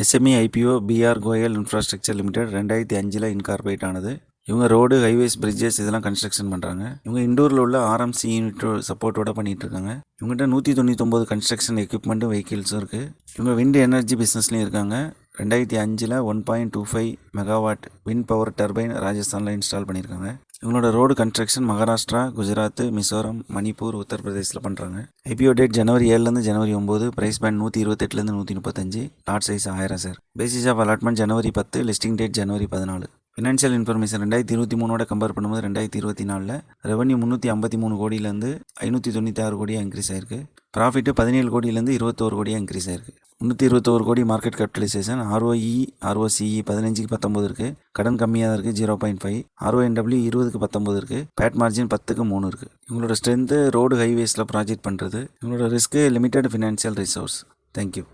SME IPO PR Goyal infrastructure limited 2005 incorporate ஆனது. இவங்க road, highways, bridges இதெல்லாம் கன்ஸ்ட்ரக்ஷன் பண்ணுறாங்க. இவங்க இண்டோரில் உள்ள ஆர்எம்சி யூனிட் சப்போர்ட்டோட பண்ணிட்டு இருக்காங்க. இவங்ககிட்ட 199 கன்ஸ்ட்ரக்ஷன் எக்யூப்மெண்ட்டும் வெஹிக்கிள்ஸும் இருக்குது. இவங்க விண்ட் எனர்ஜி பிஸ்னஸ்லையும் இருக்காங்க. 2005 1.25 மெகாவாட் விண்ட் பவர் டர்பைன் ராஜஸ்தானில் இன்ஸ்டால் பண்ணியிருக்காங்க. இவங்களோட ரோடு கன்ஸ்ட்ரக்ஷன் மகாராஷ்டிரா, குஜராத், மிசோரம், மணிப்பூர், உத்தரப்பிரதேசில் பண்ணுறாங்க. ஐபிஓ டேட் ஜனவரி 7 ஜனவரி 9. Price band 128 135. Lot size 1000 sir. Basis of allotment ஜனவரி 10. லிஸ்டிங் டேட் ஜனவரி 14. ஃபினான்ஷியல் இன்ஃபர்மேஷன் 2023 கம்பேர் பண்ணும்போது 2024 ரெவன்யூ 353 கோடியிலேருந்து 596 கோடியாக இன்க்ரீஸ் ஆயிருக்கு. ப்ராஃபிட்டு 17 கோடியிலேருந்து 21 கோடியாக இன்க்ரீஸ் ஆயிருக்கு. 321 கோடி மார்க்கெட் கேபிட்டலைசேஷன். ROE ROCE 15க்கு 19 இருக்குது. கடன் கம்மியாக தான் இருக்குது 0.5. RONW 20க்கு 19 இருக்குது. பேட் மார்ஜின் 10க்கு 3 இருக்குது. இவங்களோட ஸ்ட்ரென்த்து ரோடு, ஹைவேஸில் ப்ராஜெக்ட் பண்ணுறது. இவங்களோட risk limited financial resource. Thank you.